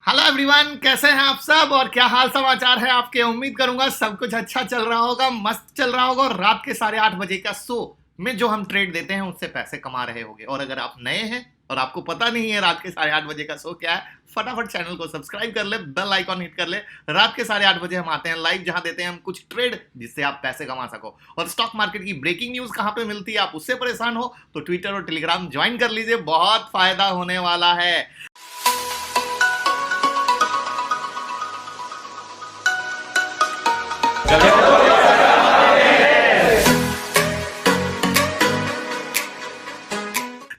Hello everyone, कैसे हैं आप सब और क्या हाल समाचार है आपके। उम्मीद करूंगा सब कुछ अच्छा चल रहा होगा, मस्त चल रहा होगा और रात के 8:30 बजे का शो में जो हम ट्रेड देते हैं उससे पैसे कमा रहे होंगे। और अगर आप नए हैं और आपको पता नहीं है रात के 8:30 बजे का शो क्या है, फटाफट चैनल को सब्सक्राइब कर ले, बेल आइकॉन हिट कर ले। रात के 8:30 बजे हम आते हैं लाइव, जहां देते हैं हम कुछ ट्रेड जिससे आप पैसे कमा सको। और स्टॉक मार्केट की ब्रेकिंग न्यूज कहां पे मिलती है, आप उससे परेशान हो तो ट्विटर और टेलीग्राम ज्वाइन कर लीजिए, बहुत फायदा होने वाला है।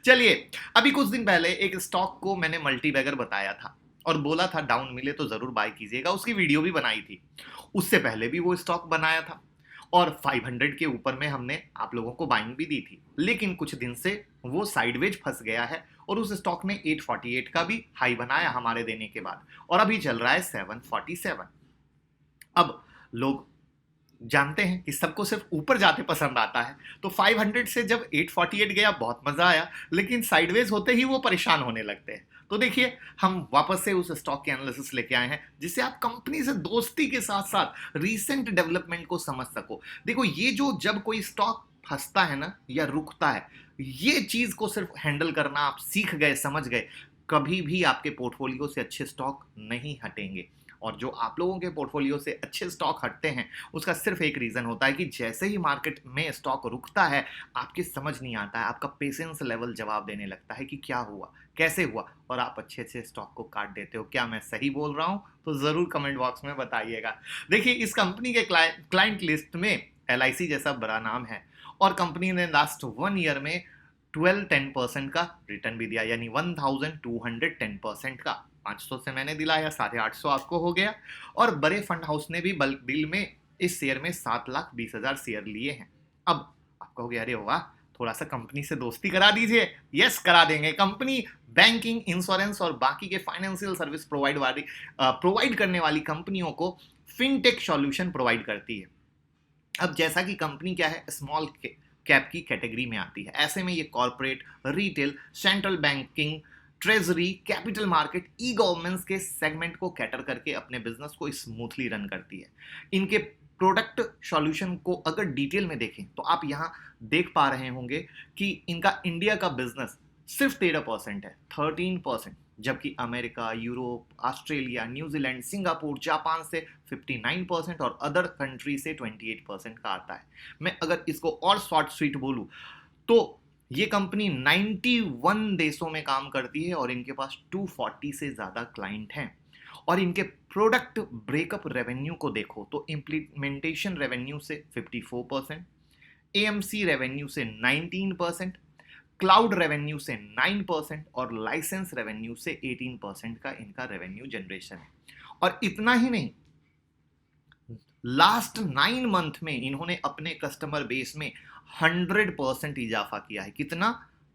चलिए, अभी कुछ दिन पहले एक स्टॉक को मैंने मल्टी बैगर बताया था और बोला था डाउन मिले तो जरूर बाय कीजिएगा, उसकी वीडियो भी बनाई थी। उससे पहले भी वो स्टॉक बनाया था और 500 के ऊपर में हमने आप लोगों को बाइंग भी दी थी, लेकिन कुछ दिन से वो साइडवेज फंस गया है और उस स्टॉक ने 848 का भी हाई बनाया हमारे देने के बाद और अभी चल रहा है 747। अब लोग जानते हैं कि सबको सिर्फ ऊपर जाते पसंद आता है, तो 500 से जब 848 गया बहुत मजा आया, लेकिन साइडवेज होते ही वो परेशान होने लगते हैं। तो देखिए, हम वापस से उस स्टॉक के एनालिसिस लेके आए हैं जिससे आप कंपनी से दोस्ती के साथ साथ रीसेंट डेवलपमेंट को समझ सको। देखो, ये जो जब कोई स्टॉक फंसता है ना या रुकता है, ये चीज को सिर्फ हैंडल करना आप सीख गए, समझ गए, कभी भी आपके पोर्टफोलियो से अच्छे स्टॉक नहीं हटेंगे। और जो आप लोगों के पोर्टफोलियो से अच्छे स्टॉक हटते हैं उसका सिर्फ एक रीजन होता है कि जैसे ही मार्केट में स्टॉक रुकता है, आपकी समझ नहीं आता है, आपका पेशेंस लेवल जवाब देने लगता है कि क्या हुआ, कैसे हुआ, और आप अच्छे अच्छे स्टॉक को काट देते हो। क्या मैं सही बोल रहा हूं? तो जरूर कमेंट बॉक्स में बताइएगा। देखिए, इस कंपनी के क्लाइंट लिस्ट में LIC जैसा बड़ा नाम है और कंपनी ने लास्ट 1 ईयर में 10% का रिटर्न भी दिया, यानी 1210% का। 500 से मैंने दिलाया, 850 आपको हो गया। और बड़े फंड हाउस ने भी बल्क डील में इस शेयर में 7,20,000 शेयर लिए हैं। अब आप कहोगे अरे वाह, थोड़ा सा कंपनी से दोस्ती करा दीजिए। यस, करा देंगे। कंपनी बैंकिंग, इंश्योरेंस और बाकी के फाइनेंशियल सर्विस प्रोवाइड करने वाली कंपनियों को फिनटेक सॉल्यूशन प्रोवाइड करती है। अब जैसा कि कंपनी क्या है, स्मॉल कैप की कैटेगरी में आती है, ऐसे में ये corporate, retail, central banking, treasury, capital market, e governance के सेगमेंट को कैटर करके अपने बिजनेस को स्मूथली रन करती है। इनके प्रोडक्ट सॉल्यूशन को अगर डिटेल में देखें तो आप यहां देख पा रहे होंगे कि इनका इंडिया का बिजनेस सिर्फ 13% है, 13%, जबकि America, Europe, Australia, New Zealand, Singapore, Japan से 59% और अदर कंट्री से 28% का आता है। मैं अगर इसको और शॉर्ट स्वीट बोलूं तो ये कंपनी 91 देशों में काम करती है और इनके पास 240 से ज्यादा क्लाइंट हैं। और इनके प्रोडक्ट ब्रेकअप रेवेन्यू को देखो तो इंप्लीमेंटेशन रेवेन्यू से 54%, AMC रेवेन्यू से 19%, क्लाउड रेवेन्यू से 9% और लाइसेंस रेवेन्यू से 18% का इनका रेवेन्यू जनरेशन है। और इतना ही नहीं, लास्ट 9 मंथ में इन्होंने अपने कस्टमर बेस में 100% इजाफा किया है। कितना?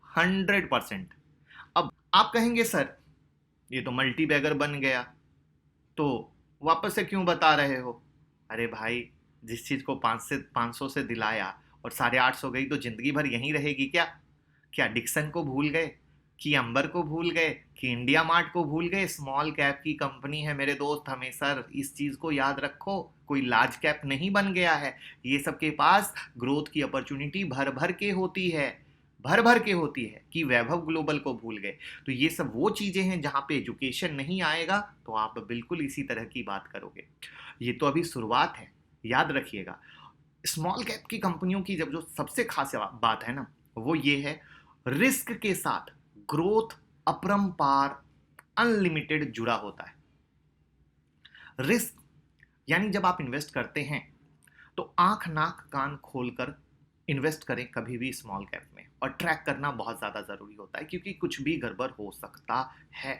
100%। अब आप कहेंगे सर ये तो मल्टी बैगर बन गया, तो वापस से क्यों बता रहे हो? अरे भाई, जिस चीज को 500 से दिलाया और 850 गई तो जिंदगी भर यहीं रहेगी क्या? क्या डिक्सन को भूल गए, कि अंबर को भूल गए, कि इंडिया मार्ट को भूल गए? स्मॉल कैप की कंपनी है मेरे दोस्त, हमेशा इस चीज को याद रखो, कोई लार्ज कैप नहीं बन गया है। ये सबके पास ग्रोथ की अपॉर्चुनिटी भर भर के होती है, भर भर के होती है। कि वैभव ग्लोबल को भूल गए? तो ये सब वो चीजें हैं जहां पे एजुकेशन नहीं आएगा तो आप बिल्कुल इसी तरह की बात करोगे। ये तो अभी शुरुआत है, याद रखिएगा। स्मॉल कैप की कंपनियों की जब जो सबसे खास बात है ना, वो ये है, रिस्क के साथ ग्रोथ अपरंपार अनलिमिटेड जुड़ा होता है। रिस्क यानी जब आप इन्वेस्ट करते हैं तो आंख नाक कान खोलकर इन्वेस्ट करें कभी भी स्मॉल कैप में, और ट्रैक करना बहुत ज्यादा जरूरी होता है क्योंकि कुछ भी गड़बड़ हो सकता है।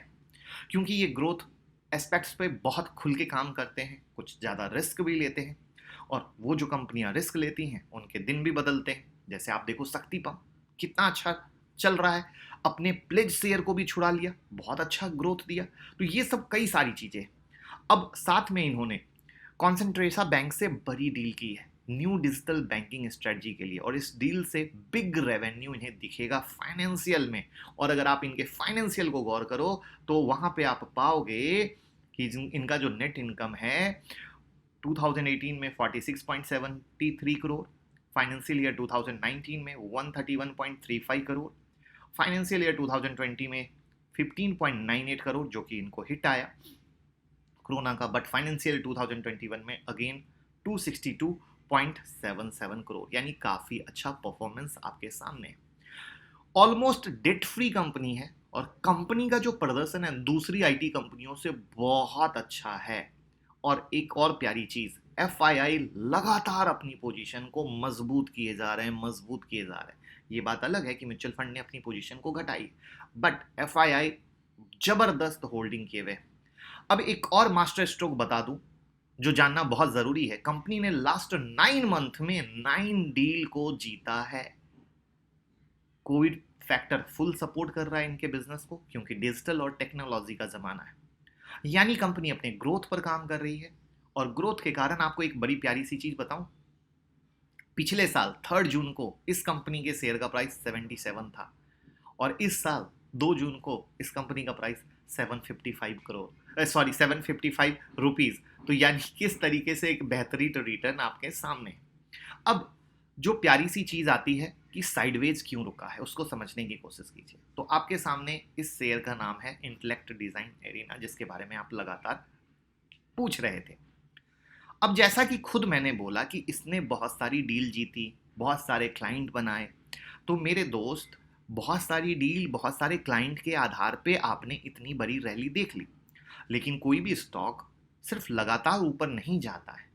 क्योंकि ये ग्रोथ एस्पेक्ट्स पे बहुत खुल के काम करते हैं, कुछ ज्यादा रिस्क भी लेते हैं, और वो जो कंपनियां रिस्क लेती हैं उनके दिन भी बदलते हैं। जैसे आप देखो, शक्ति पंप कितना अच्छा चल रहा है, अपने प्लेज शेयर को भी छुड़ा लिया, बहुत अच्छा ग्रोथ दिया। तो ये सब कई सारी चीजें। अब साथ में इन्होंने कॉन्सेंट्रेसा बैंक से बड़ी डील की है, न्यू डिजिटल बैंकिंग स्ट्रेटजी के लिए, और इस डील से बिग रेवेन्यू इन्हें दिखेगा फाइनेंशियल में। और अगर आप इनके फाइनेंशियल को गौर करो तो वहां पे आप पाओगे कि इनका जो नेट इनकम है 2018 में 46.73 करोड़, फाइनेंशियल ईयर 2019 में 131.35 करोड़, फाइनेंशियल ईयर 2020 में 15.98 करोड़ जो कि इनको हिट आया कोरोना का, बट फाइनेंशियल 2021 में अगेन 262.77 करोड़, यानी काफी अच्छा परफॉर्मेंस आपके सामने है। ऑलमोस्ट डेट फ्री कंपनी है और कंपनी का जो प्रदर्शन है दूसरी आईटी कंपनियों से बहुत अच्छा है। और एक और प्यारी चीज, एफआईआई लगातार अपनी पोजीशन को मजबूत किए जा रहे हैं। ये बात अलग है कि म्यूचुअल फंड ने अपनी पोजीशन को घटाई, बट एफआईआई जबरदस्त होल्डिंग किए हुए। अब एक और मास्टर स्ट्रोक बता दूं जो जानना बहुत जरूरी है, कंपनी ने लास्ट 9 मंथ में 9 डील को जीता है। कोविड फैक्टर फुल सपोर्ट कर रहा है इनके बिजनेस को, क्योंकि डिजिटल और टेक्नोलॉजी का जमाना है, यानी कंपनी अपने ग्रोथ पर काम कर रही है। और ग्रोथ के कारण आपको एक बड़ी प्यारी सी चीज बताऊं, पिछले साल 3 जून को इस कंपनी के शेयर का प्राइस 77 था और इस साल 2 जून को इस कंपनी का प्राइस 755 रुपीज। तो यानी किस तरीके से एक बेहतरीन रिटर्न आपके सामने। अब जो प्यारी सी चीज आती है कि साइडवेज क्यों रुका है, उसको समझने की कोशिश कीजिए। तो आपके सामने इस शेयर का नाम है इंटेलेक्ट डिजाइन एरिना, जिसके बारे में आप लगातार पूछ रहे थे। अब जैसा कि खुद मैंने बोला कि इसने बहुत सारी डील जीती, बहुत सारे क्लाइंट बनाए, तो मेरे दोस्त बहुत सारी डील, बहुत सारे क्लाइंट के आधार पे आपने इतनी बड़ी रैली देख ली, लेकिन कोई भी स्टॉक सिर्फ लगातार ऊपर नहीं जाता है।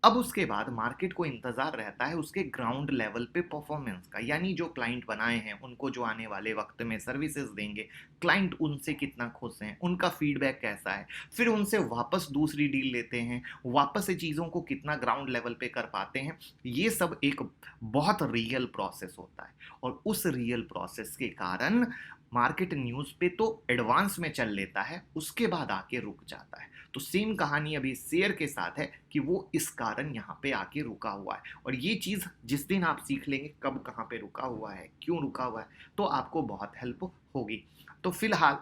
अब उसके बाद मार्केट को इंतजार रहता है उसके ग्राउंड लेवल पे परफॉर्मेंस का, यानी जो क्लाइंट बनाए हैं उनको जो आने वाले वक्त में सर्विसेज देंगे, क्लाइंट उनसे कितना खुश हैं, उनका फीडबैक कैसा है, फिर उनसे वापस दूसरी डील लेते हैं, वापस से चीज़ों को कितना ग्राउंड लेवल पे कर पाते हैं। ये सब एक बहुत रियल प्रोसेस होता है और उस रियल प्रोसेस के कारण मार्केट न्यूज़ पे तो एडवांस में चल लेता है, उसके बाद आके रुक जाता है। तो सेम कहानी अभी शेयर के साथ है कि वो इस कारण यहाँ पे आके रुका हुआ है। और ये चीज़ जिस दिन आप सीख लेंगे कब कहाँ पे रुका हुआ है, क्यों रुका हुआ है, तो आपको बहुत हेल्प होगी। तो फिलहाल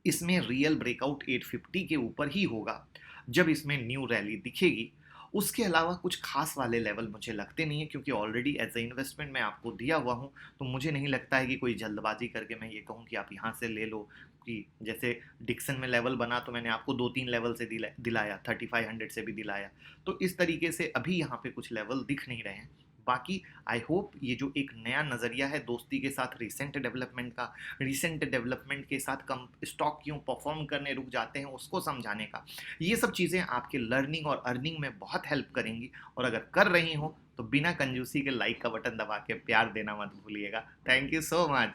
इसमें रियल ब्रेकआउट 850 के ऊपर ही होगा जब इसमें न्यू रैली दिखेगी। उसके अलावा कुछ खास वाले लेवल मुझे लगते नहीं है, क्योंकि ऑलरेडी एज ए इन्वेस्टमेंट मैं आपको दिया हुआ हूँ, तो मुझे नहीं लगता है कि कोई जल्दबाजी करके मैं ये कहूँ कि आप यहाँ से ले लो। कि जैसे डिक्सन में लेवल बना तो मैंने आपको 2-3 लेवल से दिलाया, 3500 से भी दिलाया, तो इस तरीके से अभी यहाँ पे कुछ लेवल दिख नहीं रहे हैं। बाकी आई होप ये जो एक नया नज़रिया है दोस्ती के साथ रिसेंट डेवलपमेंट के साथ कम स्टॉक क्यों परफॉर्म करने रुक जाते हैं उसको समझाने का, ये सब चीज़ें आपके लर्निंग और अर्निंग में बहुत हेल्प करेंगी। और अगर कर रही हो तो बिना कंजूसी के लाइक का बटन दबा के प्यार देना मत भूलिएगा। Thank you so much.